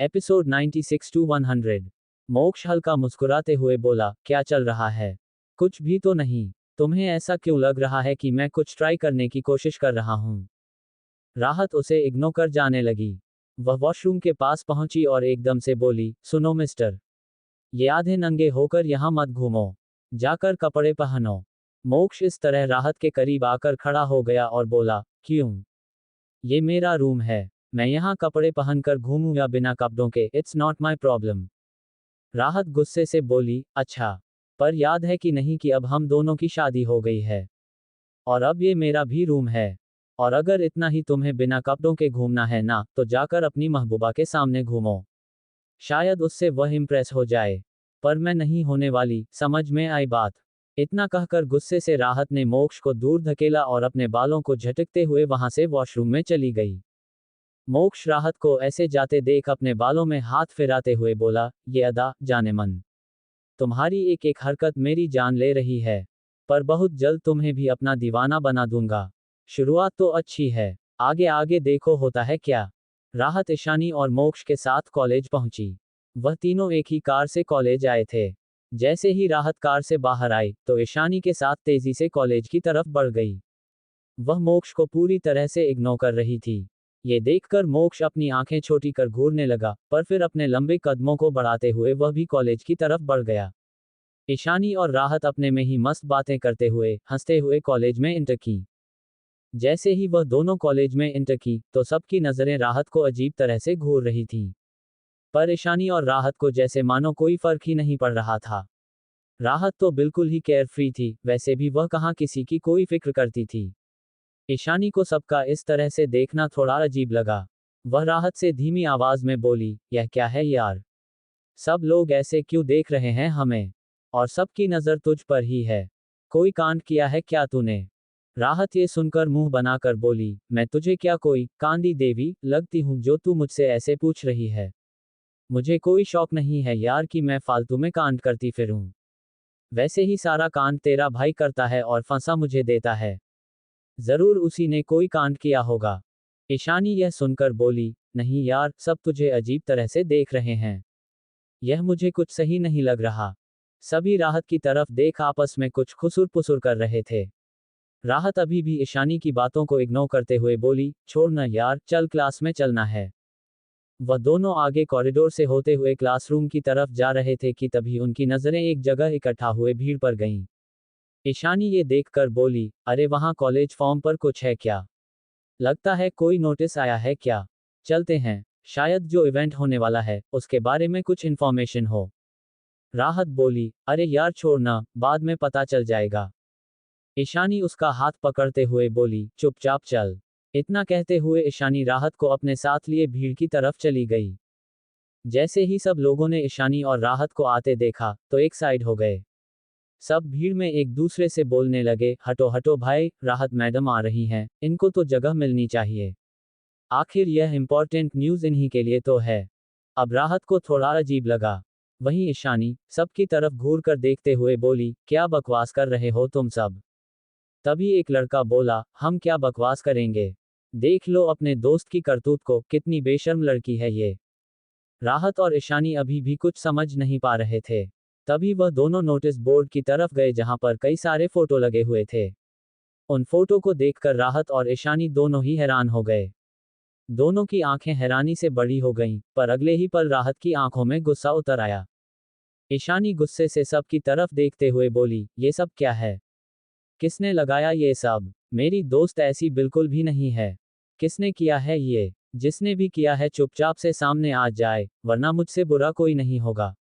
Episode 96 to 100। मोक्ष हल्का मुस्कुराते हुए बोला, क्या चल रहा है? कुछ भी तो नहीं। तुम्हें ऐसा क्यों लग रहा है कि मैं कुछ ट्राई करने की कोशिश कर रहा हूं? राहत उसे इग्नोर कर जाने लगी। वह वॉशरूम के पास पहुंची और एकदम से बोली, सुनो मिस्टर, ये आधे नंगे होकर यहां मत घूमो। जाकर कपड़े पहनो। मोक्ष इस तरह राहत के करीब आकर खड़ा हो गया और बोला, क्यों? ये मेरा रूम है। मैं यहाँ कपड़े पहनकर घूमूं या बिना कपड़ों के, इट्स नॉट माई प्रॉब्लम। राहत गुस्से से बोली, अच्छा, पर याद है कि नहीं कि अब हम दोनों की शादी हो गई है। और अब ये मेरा भी रूम है। और अगर इतना ही तुम्हें बिना कपड़ों के घूमना है ना, तो जाकर अपनी महबूबा के सामने घूमो। शायद उससे वह इम्प्रेस हो जाए। पर मैं नहीं होने वाली, समझ में आई बात? इतना कहकर गुस्से से राहत ने मोक्ष को दूर धकेला और अपने बालों को झटकते हुए वहां से वॉशरूम में चली गई। मोक्ष राहत को ऐसे जाते देख अपने बालों में हाथ फिराते हुए बोला, ये अदा, जाने मन। तुम्हारी एक एक हरकत मेरी जान ले रही है। पर बहुत जल्द तुम्हें भी अपना दीवाना बना दूंगा। शुरुआत तो अच्छी है, आगे आगे देखो होता है क्या। राहत ईशानी और मोक्ष के साथ कॉलेज पहुंची। वह तीनों एक ही कार से कॉलेज आए थे। जैसे ही राहत कार से बाहर आई, तो ईशानी के साथ तेजी से कॉलेज की तरफ बढ़ गई। वह मोक्ष को पूरी तरह से इग्नोर कर रही थी। ये देखकर मोक्ष अपनी आंखें छोटी कर घूरने लगा, पर फिर अपने लंबे कदमों को बढ़ाते हुए वह भी कॉलेज की तरफ बढ़ गया। ईशानी और राहत अपने में ही मस्त बातें करते हुए, हंसते हुए कॉलेज में इंटर की। जैसे ही वह दोनों कॉलेज में इंटर की, तो सबकी नजरें राहत को अजीब तरह से घूर रही थीं। पर ईशानी और राहत को जैसे मानो कोई फर्क ही नहीं पड़ रहा था। राहत तो बिल्कुल ही केयर फ्री थी, वैसे भी वह कहाँ किसी की कोई फिक्र करती थी। ईशानी को सबका इस तरह से देखना थोड़ा अजीब लगा। वह राहत से धीमी आवाज में बोली, यह क्या है यार? सब लोग ऐसे क्यों देख रहे हैं हमें? और सबकी नजर तुझ पर ही है। कोई कांड किया है क्या तूने? राहत ये सुनकर मुंह बनाकर बोली, मैं तुझे क्या कोई कांदी देवी लगती हूँ जो तू मुझसे ऐसे पूछ रही है? मुझे कोई शौक नहीं है यार कि मैं फालतू में कांड करती फिरूं। वैसे ही सारा कांड तेरा भाई करता है और फंसा मुझे देता है। जरूर उसी ने कोई कांड किया होगा। ईशानी यह सुनकर बोली, नहीं यार, सब तुझे अजीब तरह से देख रहे हैं। यह मुझे कुछ सही नहीं लग रहा। सभी राहत की तरफ देख आपस में कुछ खुसुर पुसुर कर रहे थे। राहत अभी भी ईशानी की बातों को इग्नोर करते हुए बोली, छोड़ न यार, चल क्लास में चलना है। वह दोनों आगे कॉरिडोर से होते हुए क्लासरूम की तरफ जा रहे थे कि तभी उनकी नजरें एक जगह इकट्ठा हुए भीड़ पर गईं। ईशानी ये देखकर बोली, अरे वहां कॉलेज फॉर्म पर कुछ है क्या? लगता है कोई नोटिस आया है क्या? चलते हैं, शायद जो इवेंट होने वाला है, उसके बारे में कुछ इन्फॉर्मेशन हो। राहत बोली, अरे यार छोड़ना, बाद में पता चल जाएगा। ईशानी उसका हाथ पकड़ते हुए बोली, चुपचाप चल। इतना कहते हुए ईशानी राहत को अपने साथ लिए भीड़ की तरफ चली गई। जैसे ही सब लोगों ने ईशानी और राहत को आते देखा, तो एक साइड हो गए। सब भीड़ में एक दूसरे से बोलने लगे, हटो हटो भाई, राहत मैडम आ रही हैं, इनको तो जगह मिलनी चाहिए। आखिर यह इंपॉर्टेंट न्यूज़ इन्हीं के लिए तो है। अब राहत को थोड़ा अजीब लगा। वहीं ईशानी सबकी तरफ घूर कर देखते हुए बोली, क्या बकवास कर रहे हो तुम सब? तभी एक लड़का बोला, हम क्या बकवास करेंगे? देख लो अपने दोस्त की करतूत को, कितनी बेशर्म लड़की है ये। राहत और ईशानी अभी भी कुछ समझ नहीं पा रहे थे। तभी वह दोनों नोटिस बोर्ड की तरफ गए जहां पर कई सारे फोटो लगे हुए थे। उन फोटो को देखकर राहत और ईशानी दोनों ही हैरान हो गए। दोनों की आंखें हैरानी से बड़ी हो गईं, पर अगले ही पल राहत की आंखों में गुस्सा उतर आया। ईशानी गुस्से से सबकी तरफ देखते हुए बोली, ये सब क्या है? किसने लगाया ये सब? मेरी दोस्त ऐसी बिल्कुल भी नहीं है। किसने किया है ये? जिसने भी किया है चुपचाप से सामने आ जाए, वरना मुझसे बुरा कोई नहीं होगा।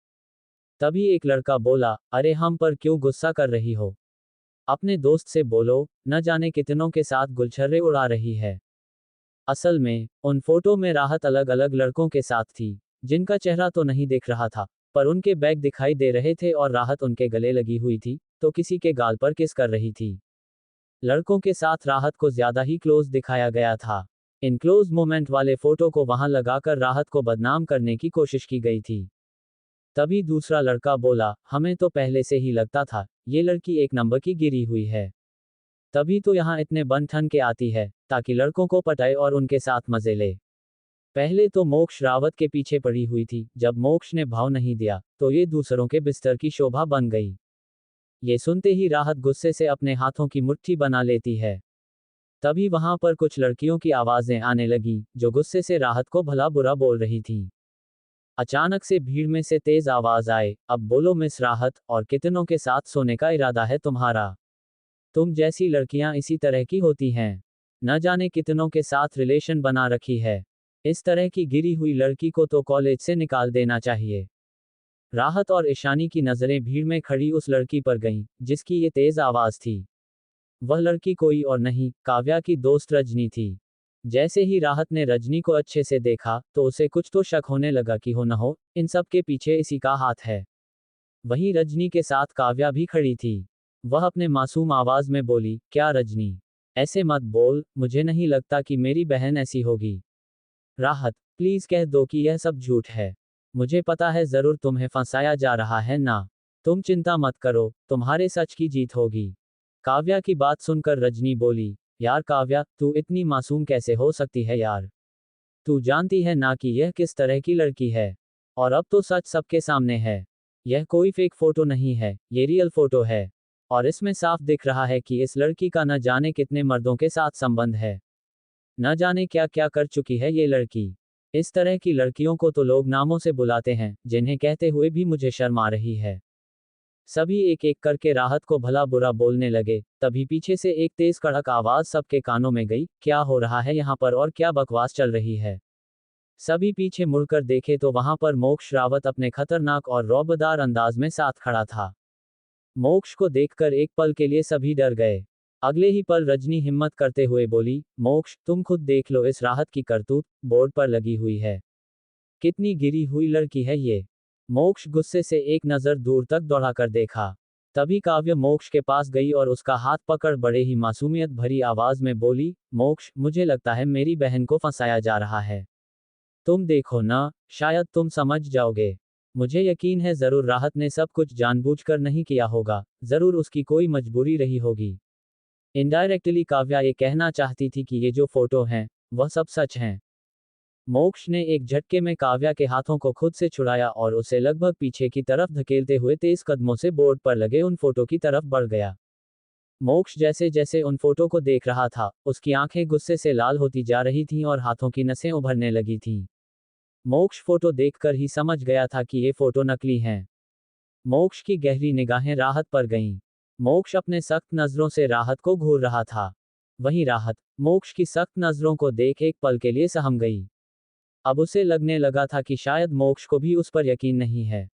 तभी एक लड़का बोला, अरे हम पर क्यों गुस्सा कर रही हो? अपने दोस्त से बोलो, न जाने कितनों के साथ गुलछर्रे उड़ा रही है। असल में, उन फोटो में राहत अलग अलग लड़कों के साथ थी, जिनका चेहरा तो नहीं दिख रहा था, पर उनके बैग दिखाई दे रहे थे और राहत उनके गले लगी हुई थी, तो किसी के गाल पर किस कर रही थी। लड़कों के साथ राहत को ज्यादा ही क्लोज दिखाया गया था। इन क्लोज मोमेंट वाले फोटो को वहां लगाकर राहत को बदनाम करने की कोशिश की गई थी। तभी दूसरा लड़का बोला, हमें तो पहले से ही लगता था, ये लड़की एक नंबर की गिरी हुई है। तभी तो यहाँ इतने बन ठन के आती है, ताकि लड़कों को पटाए और उनके साथ मजे ले। पहले तो मोक्ष रावत के पीछे पड़ी हुई थी, जब मोक्ष ने भाव नहीं दिया तो ये दूसरों के बिस्तर की शोभा बन गई। ये सुनते ही राहत गुस्से से अपने हाथों की मुट्ठी बना लेती है। तभी वहां पर कुछ लड़कियों की आवाजें आने लगी, जो गुस्से से राहत को भला बुरा बोल रही थीं। अचानक से भीड़ में से तेज आवाज आए, अब बोलो मिस राहत, और कितनों के साथ सोने का इरादा है तुम्हारा? तुम जैसी लड़कियां इसी तरह की होती हैं। न जाने कितनों के साथ रिलेशन बना रखी है। इस तरह की गिरी हुई लड़की को तो कॉलेज से निकाल देना चाहिए। राहत और ईशानी की नजरें भीड़ में खड़ी उस लड़की पर गईं, जिसकी ये तेज आवाज थी। वह लड़की कोई और नहीं, काव्या की दोस्त रजनी थी। जैसे ही राहत ने रजनी को अच्छे से देखा, तो उसे कुछ तो शक होने लगा कि हो न हो, इन सब के पीछे इसी का हाथ है। वहीं रजनी के साथ काव्या भी खड़ी थी। वह अपने मासूम आवाज में बोली, क्या रजनी? ऐसे मत बोल, मुझे नहीं लगता कि मेरी बहन ऐसी होगी। राहत, प्लीज कह दो कि यह सब झूठ है। मुझे पता है जरूर तुम्हें फंसाया जा रहा है ना। तुम चिंता मत करो, तुम्हारे सच की जीत होगी। काव्या की बात सुनकर रजनी बोली, यार काव्या, तू इतनी मासूम कैसे हो सकती है यार? तू जानती है ना कि यह किस तरह की लड़की है? और अब तो सच सबके सामने है। यह कोई फेक फोटो नहीं है, ये रियल फोटो है। और इसमें साफ दिख रहा है कि इस लड़की का न जाने कितने मर्दों के साथ संबंध है। न जाने क्या क्या कर चुकी है ये लड़की। इस तरह की लड़कियों को तो लोग नामों से बुलाते हैं, जिन्हें कहते हुए भी मुझे शर्म आ रही है। सभी एक एक करके राहत को भला बुरा बोलने लगे, तभी पीछे से एक तेज कड़क आवाज सबके कानों में गई, क्या हो रहा है यहाँ पर और क्या बकवास चल रही है? सभी पीछे मुड़कर देखे तो वहां पर मोक्ष रावत अपने खतरनाक और रौबदार अंदाज में साथ खड़ा था। मोक्ष को देखकर एक पल के लिए सभी डर गए। अगले ही पल रजनी हिम्मत करते हुए बोली, मोक्ष तुम खुद देख लो इस राहत की करतूत, बोर्ड पर लगी हुई है। कितनी गिरी हुई लड़की है ये। मोक्ष गुस्से से एक नजर दूर तक दौड़ाकर देखा। तभी काव्य मोक्ष के पास गई और उसका हाथ पकड़ बड़े ही मासूमियत भरी आवाज में बोली, मोक्ष, मुझे लगता है मेरी बहन को फंसाया जा रहा है। तुम देखो ना, शायद तुम समझ जाओगे। मुझे यकीन है जरूर राहत ने सब कुछ जानबूझकर नहीं किया होगा, जरूर उसकी कोई मजबूरी रही होगी। इनडायरेक्टली काव्या ये कहना चाहती थी कि ये जो फोटो हैं, वह सब सच हैं। मोक्ष ने एक झटके में काव्या के हाथों को खुद से छुड़ाया और उसे लगभग पीछे की तरफ धकेलते हुए तेज कदमों से बोर्ड पर लगे उन फोटो की तरफ बढ़ गया। मोक्ष जैसे जैसे उन फोटो को देख रहा था, उसकी आंखें गुस्से से लाल होती जा रही थीं और हाथों की नसें उभरने लगी थीं। मोक्ष फोटो देखकर ही समझ गया था कि ये फोटो नकली हैं। मोक्ष की गहरी निगाहें राहत पर गईं। मोक्ष अपने सख्त नजरों से राहत को घूर रहा था। वहीं राहत, मोक्ष की सख्त नजरों को देख एक पल के लिए सहम गई। अब उसे लगने लगा था कि शायद मोक्ष को भी उस पर यकीन नहीं है।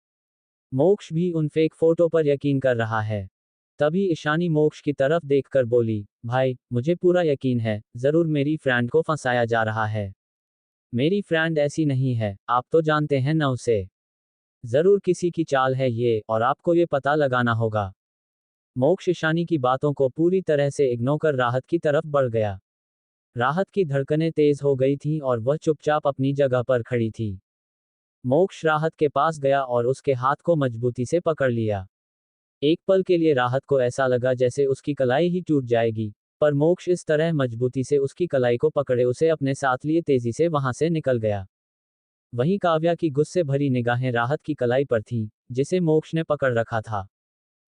मोक्ष भी उन फेक फोटो पर यकीन कर रहा है। तभी ईशानी मोक्ष की तरफ देखकर बोली, भाई, मुझे पूरा यकीन है, जरूर मेरी फ्रेंड को फंसाया जा रहा है। मेरी फ्रेंड ऐसी नहीं है, आप तो जानते हैं ना उसे। जरूर किसी की चाल है ये, और आपको ये पता लगाना होगा। मोक्ष ईशानी की बातों को पूरी तरह से इग्नोर कर राहत की तरफ बढ़ गया। राहत की धड़कनें तेज हो गई थीं और वह चुपचाप अपनी जगह पर खड़ी थी। मोक्ष राहत के पास गया और उसके हाथ को मजबूती से पकड़ लिया। एक पल के लिए राहत को ऐसा लगा जैसे उसकी कलाई ही टूट जाएगी, पर मोक्ष इस तरह मजबूती से उसकी कलाई को पकड़े उसे अपने साथ लिए तेजी से वहां से निकल गया। वहीं काव्या की गुस्से भरी निगाहें राहत की कलाई पर थीं, जिसे मोक्ष ने पकड़ रखा था।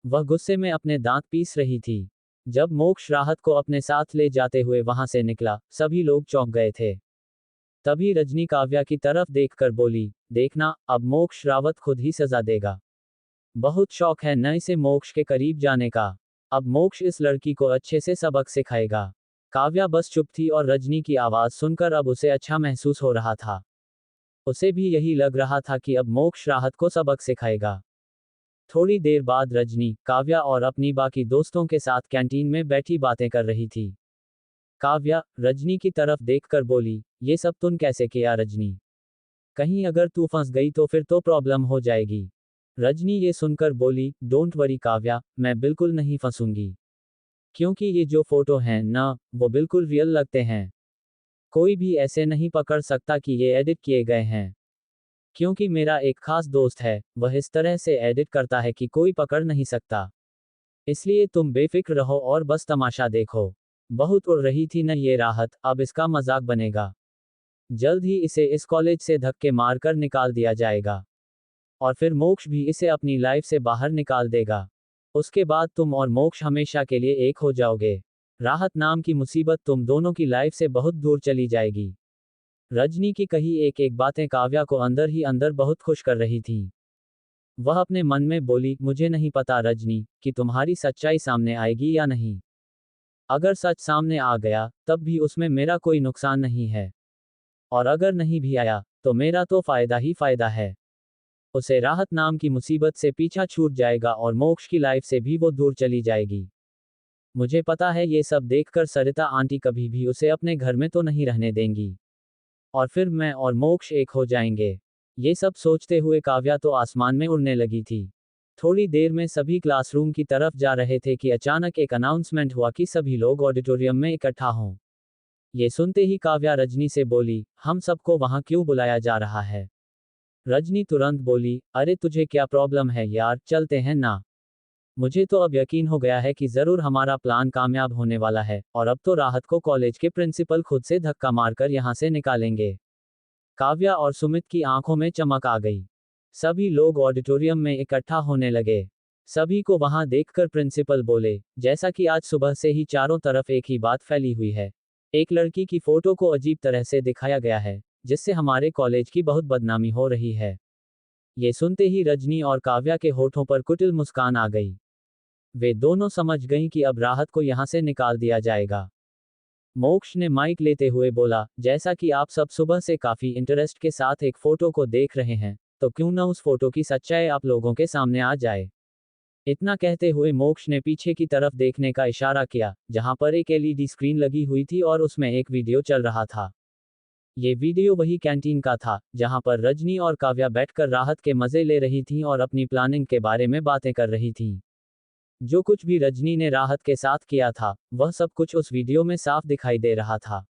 वह गुस्से में अपने दांत पीस रही थी। जब मोक्ष राहत को अपने साथ ले जाते हुए वहां से निकला, सभी लोग चौंक गए थे। तभी रजनी काव्या की तरफ देखकर बोली, देखना, अब मोक्ष रावत खुद ही सजा देगा। बहुत शौक है न इसे मोक्ष के करीब जाने का। अब मोक्ष इस लड़की को अच्छे से सबक सिखाएगा। काव्या बस चुप थी और रजनी की आवाज सुनकर अब उसे अच्छा महसूस हो रहा था। उसे भी यही लग रहा था कि अब मोक्ष राहत को सबक सिखाएगा। थोड़ी देर बाद रजनी, काव्या और अपनी बाकी दोस्तों के साथ कैंटीन में बैठी बातें कर रही थी। काव्या रजनी की तरफ देखकर बोली, ये सब तुम कैसे किया रजनी? कहीं अगर तू फंस गई तो फिर तो प्रॉब्लम हो जाएगी। रजनी ये सुनकर बोली, डोंट वरी काव्या, मैं बिल्कुल नहीं फंसूंगी। क्योंकि ये जो फोटो हैं ना, वो बिल्कुल रियल लगते हैं। कोई भी ऐसे नहीं पकड़ सकता कि ये एडिट किए गए हैं। क्योंकि मेरा एक खास दोस्त है, वह इस तरह से एडिट करता है कि कोई पकड़ नहीं सकता। इसलिए तुम बेफिक्र रहो और बस तमाशा देखो। बहुत उड़ रही थी न ये राहत, अब इसका मजाक बनेगा। जल्द ही इसे इस कॉलेज से धक्के मारकर निकाल दिया जाएगा। और फिर मोक्ष भी इसे अपनी लाइफ से बाहर निकाल देगा। उसके बाद तुम और मोक्ष हमेशा के लिए एक हो जाओगे। राहत नाम की मुसीबत तुम दोनों की लाइफ से बहुत दूर चली जाएगी। रजनी की कही एक एक बातें काव्या को अंदर ही अंदर बहुत खुश कर रही थीं। वह अपने मन में बोली, मुझे नहीं पता रजनी, कि तुम्हारी सच्चाई सामने आएगी या नहीं। अगर सच सामने आ गया, तब भी उसमें मेरा कोई नुकसान नहीं है। और अगर नहीं भी आया, तो मेरा तो फायदा ही फायदा है। उसे राहत नाम की मुसीबत से पीछा छूट जाएगा और मोक्ष की लाइफ से भी वो दूर चली जाएगी। मुझे पता है ये सब देखकर सरिता आंटी कभी भी उसे अपने घर में तो नहीं रहने देंगी। और फिर मैं और मोक्ष एक हो जाएंगे। ये सब सोचते हुए काव्या तो आसमान में उड़ने लगी थी। थोड़ी देर में सभी क्लासरूम की तरफ जा रहे थे कि अचानक एक अनाउंसमेंट हुआ कि सभी लोग ऑडिटोरियम में इकट्ठा हों। ये सुनते ही काव्या रजनी से बोली, हम सबको वहां क्यों बुलाया जा रहा है? रजनी तुरंत बोली, अरे तुझे क्या प्रॉब्लम है यार, चलते हैं ना। मुझे तो अब यकीन हो गया है कि जरूर हमारा प्लान कामयाब होने वाला है, और अब तो राहत को कॉलेज के प्रिंसिपल खुद से धक्का मारकर यहाँ से निकालेंगे। काव्या और सुमित की आंखों में चमक आ गई। सभी लोग ऑडिटोरियम में इकट्ठा होने लगे। सभी को वहां देखकर प्रिंसिपल बोले, जैसा कि आज सुबह से ही चारों तरफ एक ही बात फैली हुई है। एक लड़की की फोटो को अजीब तरह से दिखाया गया है, जिससे हमारे कॉलेज की बहुत बदनामी हो रही है। ये सुनते ही रजनी और काव्या के होठों पर कुटिल मुस्कान आ गई। वे दोनों समझ गईं कि अब राहत को यहां से निकाल दिया जाएगा। मोक्ष ने माइक लेते हुए बोला, जैसा कि आप सब सुबह से काफी इंटरेस्ट के साथ एक फोटो को देख रहे हैं, तो क्यों न उस फोटो की सच्चाई आप लोगों के सामने आ जाए। इतना कहते हुए मोक्ष ने पीछे की तरफ देखने का इशारा किया, जहां पर एक एलईडी स्क्रीन लगी हुई थी और उसमें एक वीडियो चल रहा था। ये वीडियो वही कैंटीन का था, जहां पर रजनी और काव्या बैठकर राहत के मजे ले रही थीं और अपनी प्लानिंग के बारे में बातें कर रही थीं। जो कुछ भी रजनी ने राहत के साथ किया था, वह सब कुछ उस वीडियो में साफ दिखाई दे रहा था।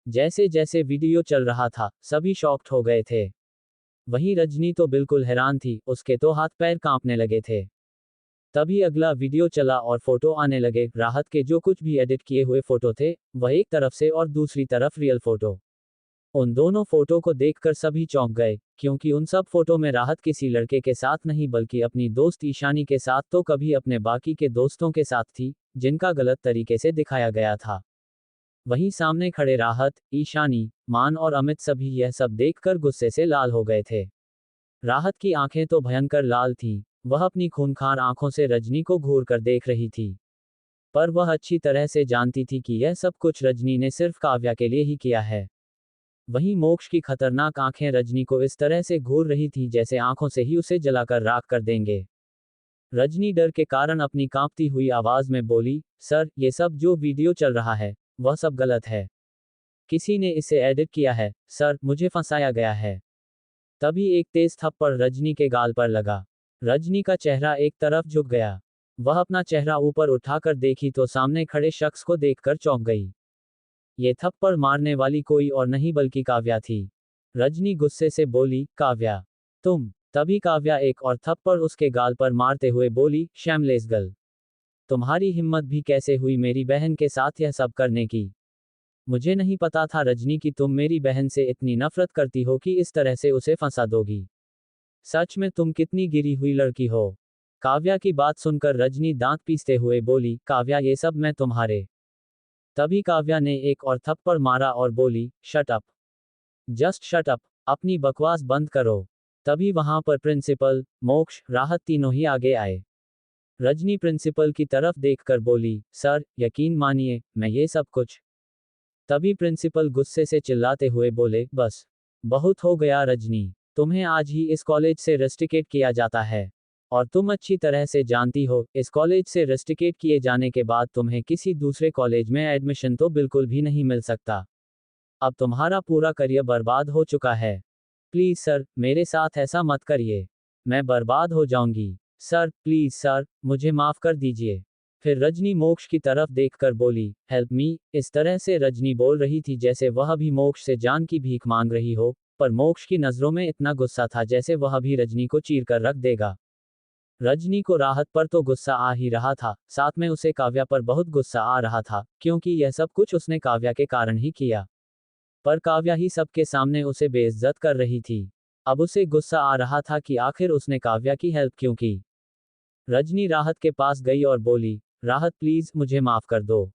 जैसे जैसे वीडियो चल रहा था, सभी शॉक्ड हो गए थे। वहीं रजनी तो बिल्कुल हैरान थी, उसके तो हाथ पैर कांपने लगे थे। तभी अगला वीडियो चला और फोटो आने लगे। राहत के जो कुछ भी एडिट किए हुए फोटो थे, वह एक तरफ से और दूसरी तरफ रियल फोटो। उन दोनों फोटो को देखकर सभी चौंक गए, क्योंकि उन सब फोटो में राहत किसी लड़के के साथ नहीं बल्कि अपनी दोस्त ईशानी के साथ तो कभी अपने बाकी के दोस्तों के साथ थी, जिनका गलत तरीके से दिखाया गया था। वहीं सामने खड़े राहत, ईशानी, मान और अमित सभी यह सब देखकर गुस्से से लाल हो गए थे। राहत की आंखें तो भयंकर लाल थीं, वह अपनी खूंखार आंखों से रजनी को घूर कर देख रही थी। पर वह अच्छी तरह से जानती थी कि यह सब कुछ रजनी ने सिर्फ काव्या के लिए ही किया है। वहीं मोक्ष की खतरनाक आंखें रजनी को इस तरह से घूर रही थी जैसे आंखों से ही उसे जलाकर राख कर देंगे। रजनी डर के कारण अपनी कांपती हुई आवाज में बोली, सर, ये सब जो वीडियो चल रहा है, वह सब गलत है। किसी ने इसे एडिट किया है, सर, मुझे फंसाया गया है। तभी एक तेज थप्पड़ रजनी के गाल पर लगा। रजनी का चेहरा एक तरफ झुक गया। वह अपना चेहरा ऊपर उठाकर देखी तो सामने खड़े शख्स को देखकर चौंक गई। ये थप्पड़ मारने वाली कोई और नहीं बल्कि काव्या थी। रजनी गुस्से से बोली, काव्या, तुम। तभी काव्या एक और थप्पड़ उसके गाल पर मारते हुए बोली, शैमलेस गर्ल, तुम्हारी हिम्मत भी कैसे हुई मेरी बहन के साथ यह सब करने की? मुझे नहीं पता था रजनी कि तुम मेरी बहन से इतनी नफरत करती हो कि इस तरह से उसे फंसा दोगी। सच में तुम कितनी गिरी हुई लड़की हो। काव्या की बात सुनकर रजनी दांत पीसते हुए बोली, काव्या, ये सब मैं तुम्हारे। तभी काव्या ने एक और थप्पड़ मारा और बोली, shut up, just shut up, अपनी बकवास बंद करो। तभी वहां पर प्रिंसिपल, मोक्ष, राहत तीनों ही आगे आए। रजनी प्रिंसिपल की तरफ देखकर बोली, सर, यकीन मानिए, मैं ये सब कुछ। तभी प्रिंसिपल गुस्से से चिल्लाते हुए बोले, बस, बहुत हो गया रजनी, तुम्हें आज ही इस कॉलेज से रेस्टिकेट किया जाता है। और तुम अच्छी तरह से जानती हो, इस कॉलेज से रेस्टिकेट किए जाने के बाद तुम्हें किसी दूसरे कॉलेज में एडमिशन तो बिल्कुल भी नहीं मिल सकता। अब तुम्हारा पूरा करियर बर्बाद हो चुका है। प्लीज सर, मेरे साथ ऐसा मत करिए, मैं बर्बाद हो जाऊंगी। सर, प्लीज सर, मुझे माफ कर दीजिए। फिर रजनी मोक्ष की तरफ देखकर बोली, हेल्प मी। इस तरह से रजनी बोल रही थी जैसे वह भी मोक्ष से जान की भीख मांग रही हो, पर मोक्ष की नजरों में इतना गुस्सा था जैसे वह भी रजनी को चीर कर रख देगा। रजनी को राहत पर तो गुस्सा आ ही रहा था, साथ में उसे काव्या पर बहुत गुस्सा आ रहा था, क्योंकि यह सब कुछ उसने काव्या के कारण ही किया। पर काव्या ही सबके सामने उसे बेइज्जत कर रही थी। अब उसे गुस्सा आ रहा था कि आखिर उसने काव्या की हेल्प क्यों की। रजनी राहत के पास गई और बोली, राहत प्लीज मुझे माफ कर दो।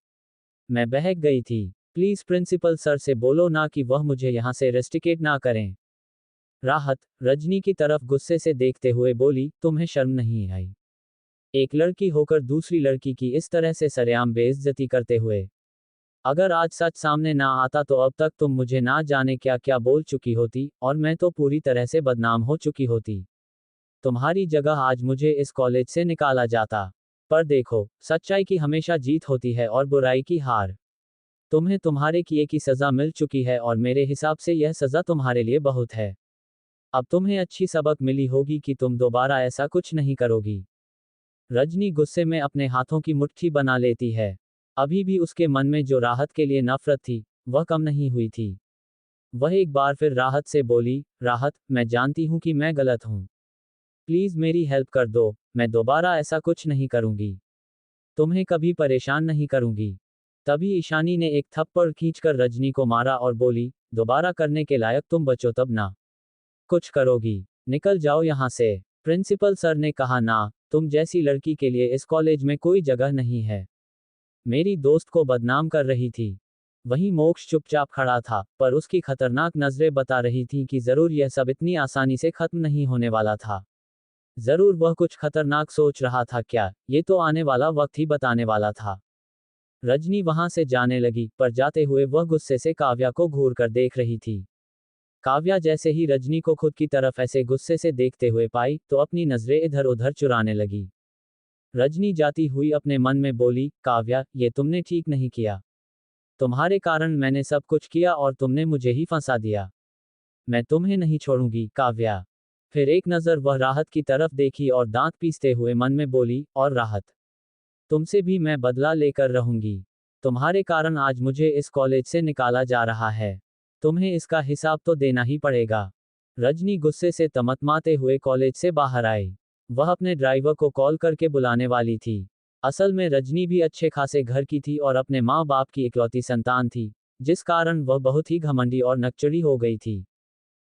मैं बहक गई थी। प्लीज प्रिंसिपल सर से बोलो ना कि वह मुझे यहाँ से रेस्टिकेट ना करें। राहत रजनी की तरफ गुस्से से देखते हुए बोली, तुम्हें शर्म नहीं आई? एक लड़की होकर दूसरी लड़की की इस तरह से सरेआम बेइज्जती करते हुए। अगर आज सच सामने ना आता तो अब तक तुम मुझे ना जाने क्या क्या बोल चुकी होती, और मैं तो पूरी तरह से बदनाम हो चुकी होती। तुम्हारी जगह आज मुझे इस कॉलेज से निकाला जाता। पर देखो, सच्चाई की हमेशा जीत होती है और बुराई की हार। तुम्हें तुम्हारे किए की सजा मिल चुकी है और मेरे हिसाब से यह सजा तुम्हारे लिए बहुत है। अब तुम्हें अच्छी सबक मिली होगी कि तुम दोबारा ऐसा कुछ नहीं करोगी। रजनी गुस्से में अपने हाथों की मुट्ठी बना लेती है। अभी भी उसके मन में जो राहत के लिए नफरत थी, वह कम नहीं हुई थी। वह एक बार फिर राहत से बोली, राहत, मैं जानती हूं कि मैं गलत हूं। प्लीज मेरी हेल्प कर दो, मैं दोबारा ऐसा कुछ नहीं करूंगी। तुम्हें कभी परेशान नहीं करूंगी। तभी ईशानी ने एक थप्पड़ खींचकर रजनी को मारा और बोली, दोबारा करने के लायक तुम बचो तब ना कुछ करोगी। निकल जाओ यहाँ से। प्रिंसिपल सर ने कहा, ना, तुम जैसी लड़की के लिए इस कॉलेज में कोई जगह नहीं है। मेरी दोस्त को बदनाम कर रही थी। वहीं मोक्ष चुपचाप खड़ा था, पर उसकी खतरनाक नजरें बता रही थीं कि जरूर यह सब इतनी आसानी से खत्म नहीं होने वाला था। जरूर वह कुछ खतरनाक सोच रहा था। क्या, ये तो आने वाला वक्त ही बताने वाला था। रजनी वहां से जाने लगी, पर जाते हुए वह गुस्से से काव्या को घूर कर देख रही थी। काव्या जैसे ही रजनी को खुद की तरफ ऐसे गुस्से से देखते हुए पाई, तो अपनी नजरें इधर उधर चुराने लगी। रजनी जाती हुई अपने मन में बोली, काव्या, ये तुमने ठीक नहीं किया। तुम्हारे कारण मैंने सब कुछ किया और तुमने मुझे ही फंसा दिया। मैं तुम्हें नहीं छोड़ूंगी, काव्या। फिर एक नजर वह राहत की तरफ देखी और दांत पीसते हुए मन में बोली, और राहत, तुमसे भी मैं बदला लेकर रहूंगी। तुम्हारे कारण आज मुझे इस कॉलेज से निकाला जा रहा है। तुम्हें इसका हिसाब तो देना ही पड़ेगा। रजनी गुस्से से तमतमाते हुए कॉलेज से बाहर आई। वह अपने ड्राइवर को कॉल करके बुलाने वाली थी। असल में रजनी भी अच्छे खासे घर की थी और अपने माँ बाप की इकलौती संतान थी, जिस कारण वह बहुत ही घमंडी और नकचड़ी हो गई थी।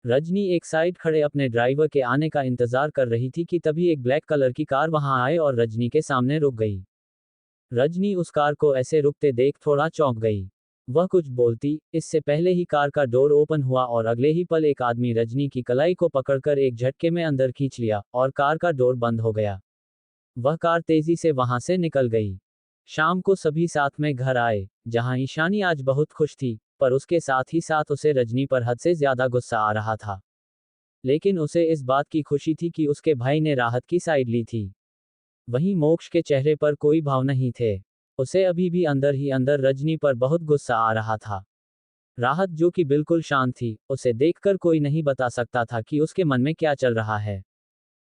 रजनी एक साइड खड़े अपने ड्राइवर के आने का इंतजार कर रही थी कि तभी एक ब्लैक कलर की कार वहां आए और रजनी के सामने रुक गई। रजनी उस कार को ऐसे रुकते देख थोड़ा चौंक गई। वह कुछ बोलती, इससे पहले ही कार का डोर ओपन हुआ और अगले ही पल एक आदमी रजनी की कलाई को पकड़कर एक झटके में अंदर खींच लिया और कार का डोर बंद हो गया। वह कार तेजी से वहां से निकल गई। शाम को सभी साथ में घर आए, जहां ईशानी आज बहुत खुश थी, पर उसके साथ ही साथ उसे रजनी पर हद से ज्यादा गुस्सा आ रहा था। लेकिन उसे इस बात की खुशी थी कि उसके भाई ने राहत की साइड ली थी। वहीं मोक्ष के चेहरे पर कोई भाव नहीं थे। उसे अभी भी अंदर ही अंदर रजनी पर बहुत गुस्सा आ रहा था। राहत, जो कि बिल्कुल शांत थी, उसे देखकर कोई नहीं बता सकता था कि उसके मन में क्या चल रहा है।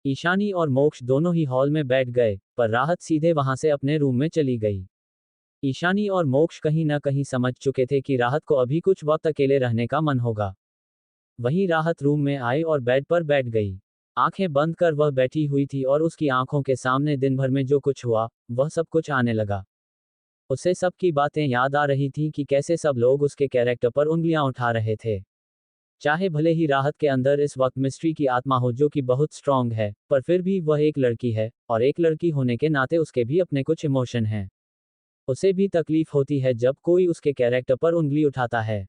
ईशानी और मोक्ष दोनों ही हॉल में बैठ गए, पर राहत सीधे वहां से अपने रूम में चली गई। ईशानी और मोक्ष कहीं न कहीं समझ चुके थे कि राहत को अभी कुछ वक्त अकेले रहने का मन होगा। वहीं राहत रूम में आई और बेड पर बैठ गई। आंखें बंद कर वह बैठी हुई थी और उसकी आंखों के सामने दिन भर में जो कुछ हुआ, वह सब कुछ आने लगा। उसे सबकी बातें याद आ रही थीं कि कैसे सब लोग उसके कैरेक्टर पर उंगलियां उठा रहे थे। चाहे भले ही राहत के अंदर इस वक्त मिस्ट्री की आत्मा हो जो कि बहुत स्ट्रांग है, पर फिर भी वह एक लड़की है, और एक लड़की होने के नाते उसके भी अपने कुछ इमोशन हैं। उसे भी तकलीफ होती है जब कोई उसके कैरेक्टर पर उंगली उठाता है।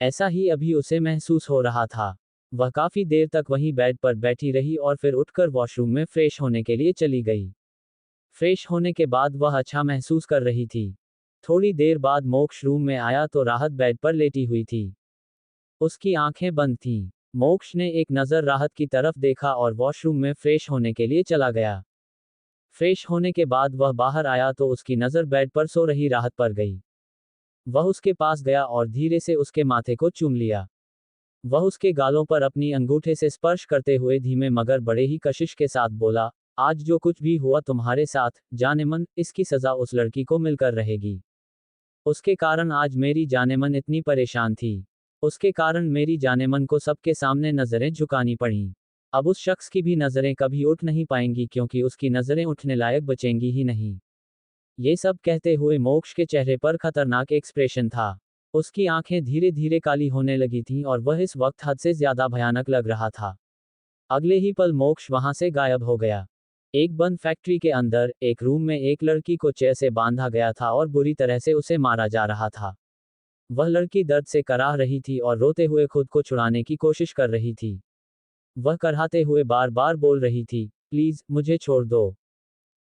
ऐसा ही अभी उसे महसूस हो रहा था। वह काफी देर तक वहीं बेड पर बैठी रही और फिर उठकर वॉशरूम में फ्रेश होने के लिए चली गई। फ्रेश होने के बाद वह अच्छा महसूस कर रही थी। थोड़ी देर बाद मोक्ष रूम में आया तो राहत बेड पर लेटी हुई थी। उसकी आंखें बंद थीं। मोक्ष ने एक नज़र राहत की तरफ देखा और वॉशरूम में फ्रेश होने के लिए चला गया। फ्रेश होने के बाद वह बाहर आया तो उसकी नज़र बेड पर सो रही राहत पर गई। वह उसके पास गया और धीरे से उसके माथे को चूम लिया। वह उसके गालों पर अपनी अंगूठे से स्पर्श करते हुए धीमे मगर बड़े ही कशिश के साथ बोला, आज जो कुछ भी हुआ तुम्हारे साथ, जानेमन, इसकी सजा उस लड़की को मिलकर रहेगी। उसके कारण आज मेरी जानेमन इतनी परेशान थी। उसके कारण मेरी जानेमन को सबके सामने नजरें झुकानी पड़ीं। अब उस शख्स की भी नजरें कभी उठ नहीं पाएंगी क्योंकि उसकी नजरें उठने लायक बचेंगी ही नहीं। ये सब कहते हुए मोक्ष के चेहरे पर खतरनाक एक्सप्रेशन था। उसकी आंखें धीरे धीरे काली होने लगी थीं और वह इस वक्त हद से ज्यादा भयानक लग रहा था। अगले ही पल मोक्ष वहां से गायब हो गया। एक बंद फैक्ट्री के अंदर एक रूम में एक लड़की को चेयर से बांधा गया था और बुरी तरह से उसे मारा जा रहा था। वह लड़की दर्द से कराह रही थी और रोते हुए खुद को छुड़ाने की कोशिश कर रही थी। वह कराहते हुए बार बार बोल रही थी, प्लीज मुझे छोड़ दो।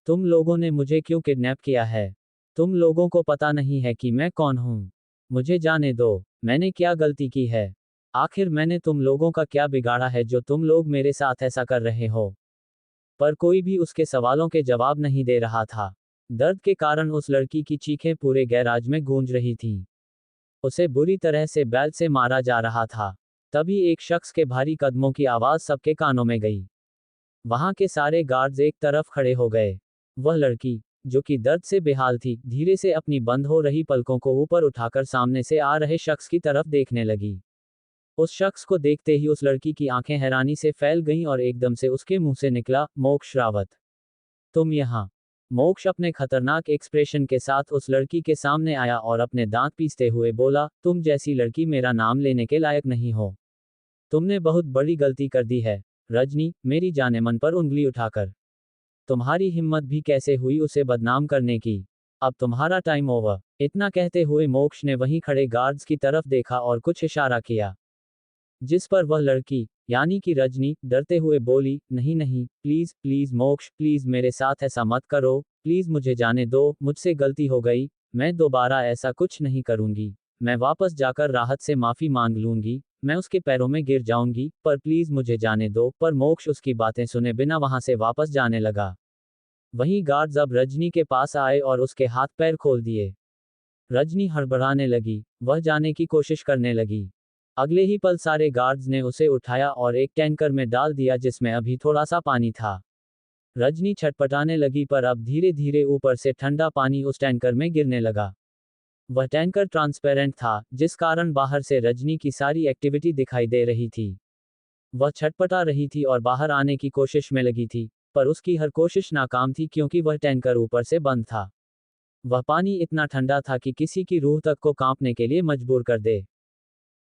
तुम लोगों ने मुझे क्यों किडनैप किया है? तुम लोगों को पता नहीं है कि मैं कौन हूँ। मुझे जाने दो। मैंने क्या गलती की है? आखिर मैंने तुम लोगों का क्या बिगाड़ा है जो तुम लोग मेरे साथ ऐसा कर रहे हो? पर कोई भी उसके सवालों के जवाब नहीं दे रहा था। दर्द के कारण उस लड़की की चीखें पूरे गैराज में गूंज रही थीं। उसे बुरी तरह से बैल से मारा जा रहा था। तभी एक शख्स के भारी कदमों की आवाज सबके कानों में गई। वहां के सारे गार्ड्स एक तरफ खड़े हो गए। वह लड़की, जो कि दर्द से बेहाल थी, धीरे से अपनी बंद हो रही पलकों को ऊपर उठाकर सामने से आ रहे शख्स की तरफ देखने लगी। उस शख्स को देखते ही उस लड़की की आंखें हैरानी से फैल गईं और एकदम से उसके मुंह से निकला, मोक्ष रावत। तुम यहाँ। मोक्ष अपने खतरनाक एक्सप्रेशन के साथ उस लड़की के सामने आया और अपने दांत पीसते हुए बोला, तुम जैसी लड़की मेरा नाम लेने के लायक नहीं हो। तुमने बहुत बड़ी गलती कर दी है, रजनी, मेरी जाने मन पर उंगली उठाकर। तुम्हारी हिम्मत भी कैसे हुई उसे बदनाम करने की? अब तुम्हारा टाइम ओवर। इतना कहते हुए मोक्ष ने वहीं खड़े गार्ड्स की तरफ देखा और कुछ इशारा किया। जिस पर वह लड़की, यानी कि रजनी, डरते हुए बोली, नहीं नहीं, प्लीज प्लीज मोक्ष, प्लीज मेरे साथ ऐसा मत करो, प्लीज मुझे जाने दो, मुझसे गलती हो गई, मैं दोबारा ऐसा कुछ नहीं करूंगी। मैं वापस जाकर राहत से माफी मांग लूंगी, मैं उसके पैरों में गिर जाऊंगी, पर प्लीज मुझे जाने दो। पर मोक्ष उसकी बातें सुने बिना वहां से वापस जाने लगा। वहीं गार्ड्स अब रजनी के पास आए और उसके हाथ पैर खोल दिए। रजनी हड़बड़ाने लगी, वह जाने की कोशिश करने लगी। अगले ही पल सारे गार्ड्स ने उसे उठाया और एक टैंकर में डाल दिया जिसमें अभी थोड़ा सा पानी था। रजनी छटपटाने लगी पर अब धीरे धीरे ऊपर से ठंडा पानी उस टैंकर में गिरने लगा। वह टैंकर ट्रांसपेरेंट था, जिस कारण बाहर से रजनी की सारी एक्टिविटी दिखाई दे रही थी। वह छटपटा रही थी और बाहर आने की कोशिश में लगी थी, पर उसकी हर कोशिश नाकाम थी क्योंकि वह टैंकर ऊपर से बंद था। वह पानी इतना ठंडा था कि किसी की रूह तक को कांपने के लिए मजबूर कर दे।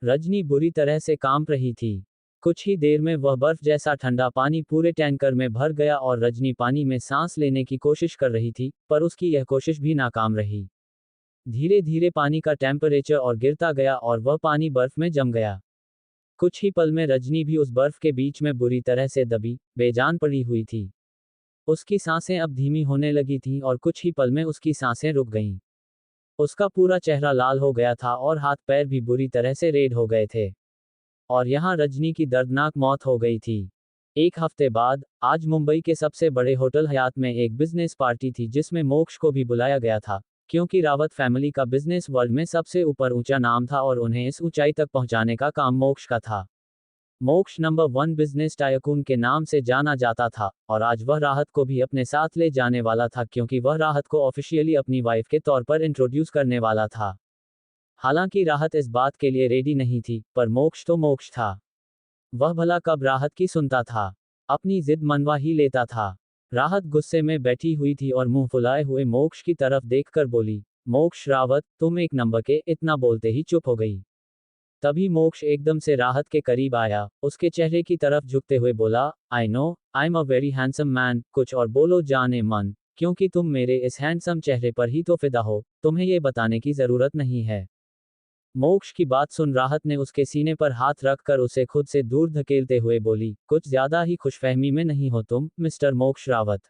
रजनी बुरी तरह से कांप रही थी। कुछ ही देर में वह बर्फ जैसा ठंडा पानी पूरे टैंकर में भर गया और रजनी पानी में सांस लेने की कोशिश कर रही थी, पर उसकी यह कोशिश भी नाकाम रही। धीरे धीरे पानी का टेम्परेचर और गिरता गया और वह पानी बर्फ में जम गया। कुछ ही पल में रजनी भी उस बर्फ के बीच में बुरी तरह से दबी, बेजान पड़ी हुई थी। उसकी सांसें अब धीमी होने लगी थीं और कुछ ही पल में उसकी सांसें रुक गईं। उसका पूरा चेहरा लाल हो गया था और हाथ पैर भी बुरी तरह से रेड हो गए थे। और यहाँ रजनी की दर्दनाक मौत हो गई थी। एक हफ्ते बाद, आज मुंबई के सबसे बड़े होटल हयात में एक बिजनेस पार्टी थी जिसमें मोक्ष को भी बुलाया गया था, क्योंकि रावत फैमिली का बिजनेस वर्ल्ड में सबसे ऊपर ऊंचा नाम था और उन्हें इस ऊंचाई तक पहुंचाने का काम मोक्ष का था। मोक्ष नंबर 1 बिजनेस टायकून के नाम से जाना जाता था, और आज वह राहत को भी अपने साथ ले जाने वाला था क्योंकि वह राहत को ऑफिशियली अपनी वाइफ के तौर पर इंट्रोड्यूस करने वाला था। हालांकि राहत इस बात के लिए रेडी नहीं थी, पर मोक्ष तो मोक्ष था। वह भला कब राहत की सुनता था? अपनी जिद मनवा ही लेता था। राहत गुस्से में बैठी हुई थी और मुंह फुलाए हुए मोक्ष की तरफ देखकर बोली, मोक्ष रावत, तुम एक नंबर के। इतना बोलते ही चुप हो गई। तभी मोक्ष एकदम से राहत के करीब आया, उसके चेहरे की तरफ झुकते हुए बोला, I know, I am a very handsome man, कुछ और बोलो जाने मन, क्योंकि तुम मेरे इस हैंडसम चेहरे पर ही तो फिदा हो, तुम्हें ये बताने की जरूरत नहीं है। मोक्ष की बात सुन राहत ने उसके सीने पर हाथ रखकर उसे खुद से दूर धकेलते हुए बोली, कुछ ज्यादा ही खुशफहमी में नहीं हो तुम, मिस्टर मोक्ष रावत।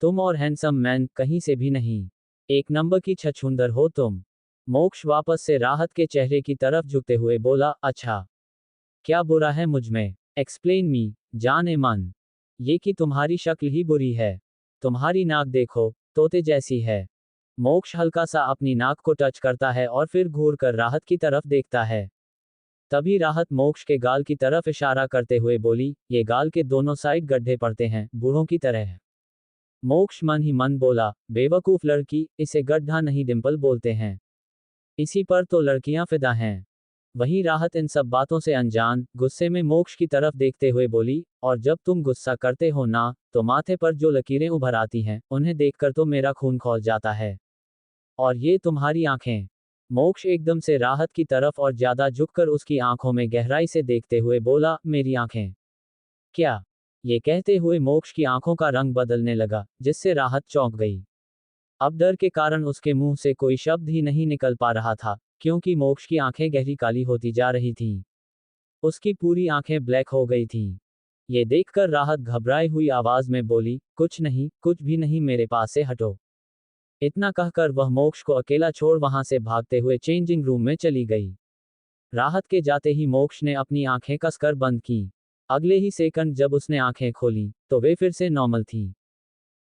तुम और हैंडसम मैन कहीं से भी नहीं। एक नंबर की छछूंदर हो तुम। मोक्ष वापस से राहत के चेहरे की तरफ झुकते हुए बोला, अच्छा, क्या बुरा है मुझ में? एक्सप्लेन मी, जान ए मन। ये कि तुम्हारी शक्ल ही बुरी है। तुम्हारी नाक देखो, तोते जैसी है। मोक्ष हल्का सा अपनी नाक को टच करता है और फिर घूर कर राहत की तरफ देखता है। तभी राहत मोक्ष के गाल की तरफ इशारा करते हुए बोली, ये गाल के दोनों साइड गड्ढे पड़ते हैं, बूढ़ों की तरह। मोक्ष मन ही मन बोला, बेवकूफ लड़की, इसे गड्ढा नहीं डिंपल बोलते हैं। इसी पर तो लड़कियां फिदा हैं। वहीं राहत इन सब बातों से अनजान, गुस्से में मोक्ष की तरफ देखते हुए बोली, और जब तुम गुस्सा करते हो ना, तो माथे पर जो लकीरें उभर आती हैं, उन्हें देखकर तो मेरा खून खौल जाता है। और ये तुम्हारी आंखें, मोक्ष एकदम से राहत की तरफ और ज्यादा झुककर उसकी आंखों में गहराई से देखते हुए बोला, मेरी आंखें। क्या? ये कहते हुए मोक्ष की आंखों का रंग बदलने लगा, जिससे राहत चौंक गई। अब डर के कारण उसके मुंह से कोई शब्द ही नहीं निकल पा रहा था, क्योंकि मोक्ष की आंखें गहरी काली होती जा रही थीं। उसकी पूरी आंखें ब्लैक हो गई थीं। ये देखकर राहत घबराई हुई आवाज में बोली, कुछ नहीं, कुछ भी नहीं, मेरे पास से हटो। इतना कहकर वह मोक्ष को अकेला छोड़ वहां से भागते हुए चेंजिंग रूम में चली गई। राहत के जाते ही मोक्ष ने अपनी आंखें कसकर बंद की। अगले ही सेकंड जब उसने आंखें खोली, तो वे फिर से नॉर्मल थीं।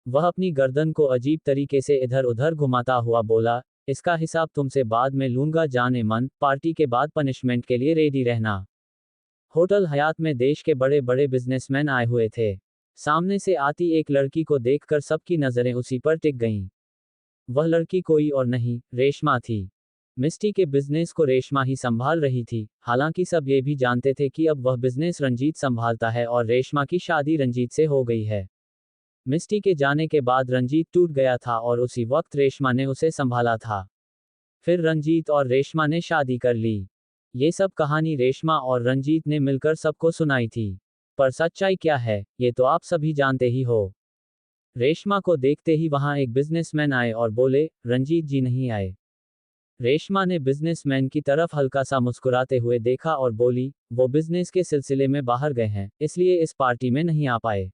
वह अपनी गर्दन को अजीब तरीके से इधर उधर घुमाता हुआ बोला, इसका हिसाब तुमसे बाद में लूंगा जाने मन, पार्टी के बाद पनिशमेंट के लिए रेडी रहना। होटल हयात में देश के बड़े बड़े बिजनेसमैन आए हुए थे। सामने से आती एक लड़की को देखकर सबकी नजरें उसी पर टिक गईं। वह लड़की कोई और नहीं, रेशमा थी। मिस्टी के बिजनेस को रेशमा ही संभाल रही थी। हालांकि सब ये भी जानते थे कि अब वह बिजनेस रंजीत संभालता है और रेशमा की शादी रंजीत से हो गई है। मिस्टी के जाने के बाद रंजीत टूट गया था और उसी वक्त रेशमा ने उसे संभाला था। फिर रंजीत और रेशमा ने शादी कर ली। ये सब कहानी रेशमा और रंजीत ने मिलकर सबको सुनाई थी। पर सच्चाई क्या है, ये तो आप सभी जानते ही हो। रेशमा को देखते ही वहां एक बिजनेसमैन आए और बोले, रंजीत जी नहीं आए। रेशमा ने बिजनेसमैन की तरफ हल्का सा मुस्कुराते हुए देखा और बोली, वो बिजनेस के सिलसिले में बाहर गए हैं, इसलिए इस पार्टी में नहीं आ पाए।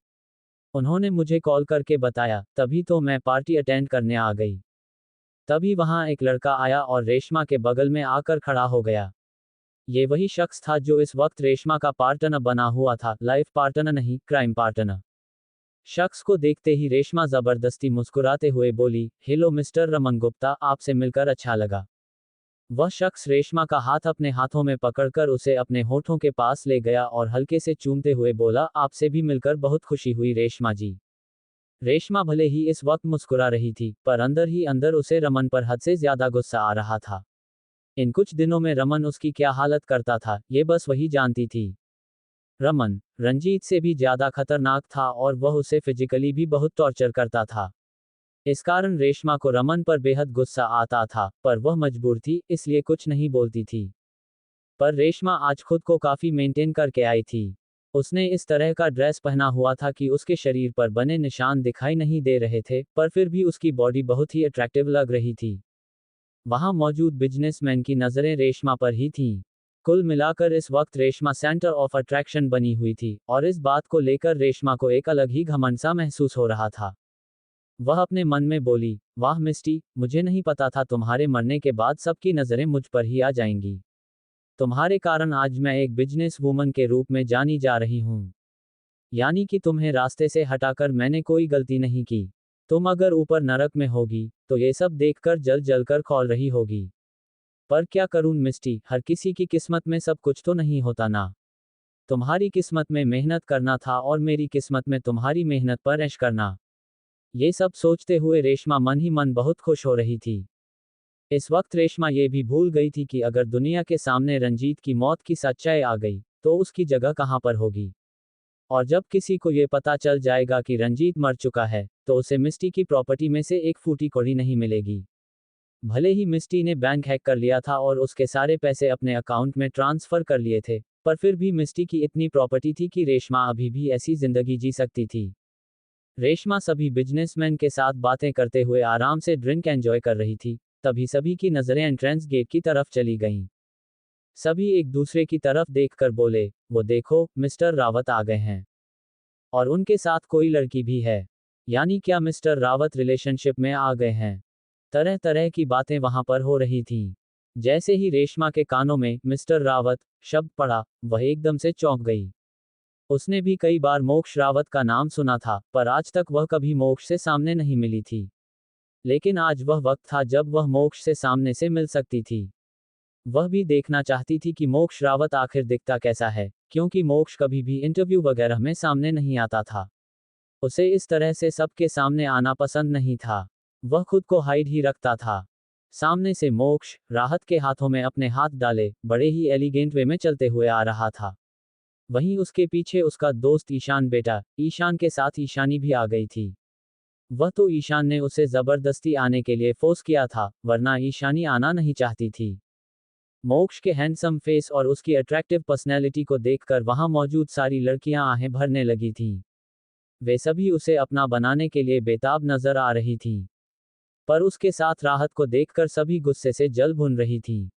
उन्होंने मुझे कॉल करके बताया, तभी तो मैं पार्टी अटेंड करने आ गई। तभी वहां एक लड़का आया और रेशमा के बगल में आकर खड़ा हो गया। ये वही शख्स था जो इस वक्त रेशमा का पार्टनर बना हुआ था, लाइफ पार्टनर नहीं, क्राइम पार्टनर। शख्स को देखते ही रेशमा जबरदस्ती मुस्कुराते हुए बोली, हेलो मिस्टर रमन गुप्ता, आपसे मिलकर अच्छा लगा। वह शख्स रेशमा का हाथ अपने हाथों में पकड़कर उसे अपने होठों के पास ले गया और हल्के से चूमते हुए बोला, आपसे भी मिलकर बहुत खुशी हुई रेशमा जी। रेशमा भले ही इस वक्त मुस्कुरा रही थी, पर अंदर ही अंदर उसे रमन पर हद से ज्यादा गुस्सा आ रहा था। इन कुछ दिनों में रमन उसकी क्या हालत करता था, ये बस वही जानती थी। रमन रंजीत से भी ज्यादा खतरनाक था और वह उसे फिजिकली भी बहुत टॉर्चर करता था। इस कारण रेशमा को रमन पर बेहद गुस्सा आता था, पर वह मजबूर थी, इसलिए कुछ नहीं बोलती थी। पर रेशमा आज खुद को काफी मेंटेन करके आई थी। उसने इस तरह का ड्रेस पहना हुआ था कि उसके शरीर पर बने निशान दिखाई नहीं दे रहे थे, पर फिर भी उसकी बॉडी बहुत ही अट्रैक्टिव लग रही थी। वहां मौजूद बिजनेसमैन की नजरें रेशमा पर ही थीं। कुल मिलाकर इस वक्त रेशमा सेंटर ऑफ अट्रैक्शन बनी हुई थी, और इस बात को लेकर रेशमा को एक अलग ही घमंड सा महसूस हो रहा था। वह अपने मन में बोली, वाह मिस्टी, मुझे नहीं पता था तुम्हारे मरने के बाद सबकी नजरें मुझ पर ही आ जाएंगी। तुम्हारे कारण आज मैं एक बिजनेस वूमन के रूप में जानी जा रही हूँ। यानी कि तुम्हें रास्ते से हटाकर मैंने कोई गलती नहीं की। तुम अगर ऊपर नरक में होगी, तो ये सब देखकर जल जल कर खौल रही होगी। पर क्या करूं मिस्टी, हर किसी की किस्मत में सब कुछ तो नहीं होता ना। तुम्हारी किस्मत में मेहनत करना था और मेरी किस्मत में तुम्हारी मेहनत पर ऐश करना। ये सब सोचते हुए रेशमा मन ही मन बहुत खुश हो रही थी। इस वक्त रेशमा ये भी भूल गई थी कि अगर दुनिया के सामने रंजीत की मौत की सच्चाई आ गई, तो उसकी जगह कहां पर होगी। और जब किसी को ये पता चल जाएगा कि रंजीत मर चुका है, तो उसे मिस्टी की प्रॉपर्टी में से एक फूटी कौड़ी नहीं मिलेगी। भले ही मिस्टी ने बैंक हैक कर लिया था और उसके सारे पैसे अपने अकाउंट में ट्रांसफर कर लिए थे, पर फिर भी मिस्टी की इतनी प्रॉपर्टी थी कि रेशमा अभी भी ऐसी जिंदगी जी सकती थी। रेशमा सभी बिजनेसमैन के साथ बातें करते हुए आराम से ड्रिंक एंजॉय कर रही थी। तभी सभी की नजरें एंट्रेंस गेट की तरफ चली गईं। सभी एक दूसरे की तरफ देखकर बोले, वो देखो, मिस्टर रावत आ गए हैं। और उनके साथ कोई लड़की भी है। यानी क्या मिस्टर रावत रिलेशनशिप में आ गए हैं। तरह तरह की बातें वहां पर हो रही थीं। जैसे ही रेशमा के कानों में मिस्टर रावत शब्द पड़ा, वह एकदम से चौंक गई। उसने भी कई बार मोक्ष रावत का नाम सुना था, पर आज तक वह कभी मोक्ष से सामने नहीं मिली थी। लेकिन आज वह वक्त था जब वह मोक्ष से सामने से मिल सकती थी। वह भी देखना चाहती थी कि मोक्ष रावत आखिर दिखता कैसा है, क्योंकि मोक्ष कभी भी इंटरव्यू वगैरह में सामने नहीं आता था। उसे इस तरह से सबके सामने आना पसंद नहीं था। वह खुद को हाइड ही रखता था। सामने से मोक्ष राहत के हाथों में अपने हाथ डाले बड़े ही एलिगेंट वे में चलते हुए आ रहा था। वहीं उसके पीछे उसका दोस्त ईशान बेटा ईशान के साथ ईशानी भी आ गई थी। वह तो ईशान ने उसे जबरदस्ती आने के लिए फोर्स किया था, वरना ईशानी आना नहीं चाहती थी। मोक्ष के हैंडसम फेस और उसकी अट्रैक्टिव पर्सनैलिटी को देखकर वहां मौजूद सारी लड़कियां आहें भरने लगी थीं। वे सभी उसे अपना बनाने के लिए बेताब नजर आ रही थीं। पर उसके साथ राहत को देखकर सभी गुस्से से जल भुन रही थीं।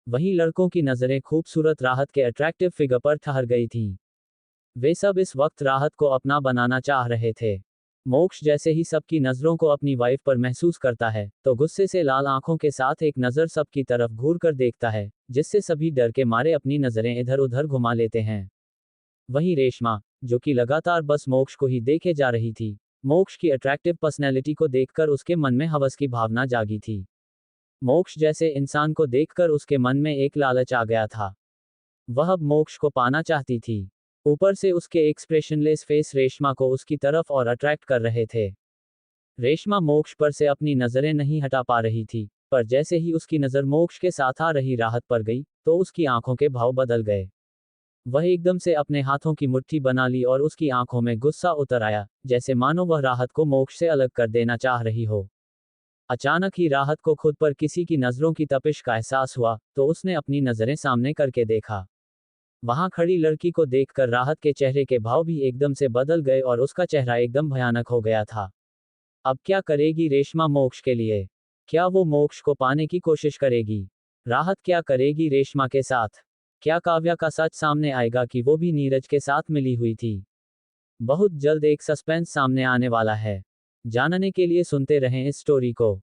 वहीं लड़कों की नजरें खूबसूरत राहत के अट्रैक्टिव फिगर पर ठहर गई थीं। वे सब इस वक्त राहत को अपना बनाना चाह रहे थे। मोक्ष जैसे ही सबकी नजरों को अपनी वाइफ पर महसूस करता है, तो गुस्से से लाल आंखों के साथ एक नजर सबकी तरफ घूर कर देखता है, जिससे सभी डर के मारे अपनी नजरें इधर उधर घुमा लेते हैं। वहीं रेशमा, जो कि लगातार बस मोक्ष को ही देखे जा रही थी, मोक्ष की अट्रैक्टिव पर्सनैलिटी को देखकर उसके मन में हवस की भावना जागी थी। मोक्ष जैसे इंसान को देखकर उसके मन में एक लालच आ गया था। वह अब मोक्ष को पाना चाहती थी। ऊपर से उसके एक्सप्रेशनलेस फेस रेशमा को उसकी तरफ और अट्रैक्ट कर रहे थे। रेशमा मोक्ष पर से अपनी नजरें नहीं हटा पा रही थी, पर जैसे ही उसकी नजर मोक्ष के साथ आ रही राहत पर गई, तो उसकी आंखों के भाव बदल गए। वह एकदम से अपने हाथों की मुट्ठी बना ली और उसकी आंखों में गुस्सा उतर आया, जैसे मानो वह राहत को मोक्ष से अलग कर देना चाह रही हो। अचानक ही राहत को खुद पर किसी की नजरों की तपिश का एहसास हुआ, तो उसने अपनी नजरें सामने करके देखा। वहां खड़ी लड़की को देखकर राहत के चेहरे के भाव भी एकदम से बदल गए और उसका चेहरा एकदम भयानक हो गया था। अब क्या करेगी रेशमा मोक्ष के लिए? क्या वो मोक्ष को पाने की कोशिश करेगी? राहत क्या करेगी रेशमा के साथ? क्या काव्या का सच सामने आएगा कि वो भी नीरज के साथ मिली हुई थी? बहुत जल्द एक सस्पेंस सामने आने वाला है। जानने के लिए सुनते रहें इस स्टोरी को।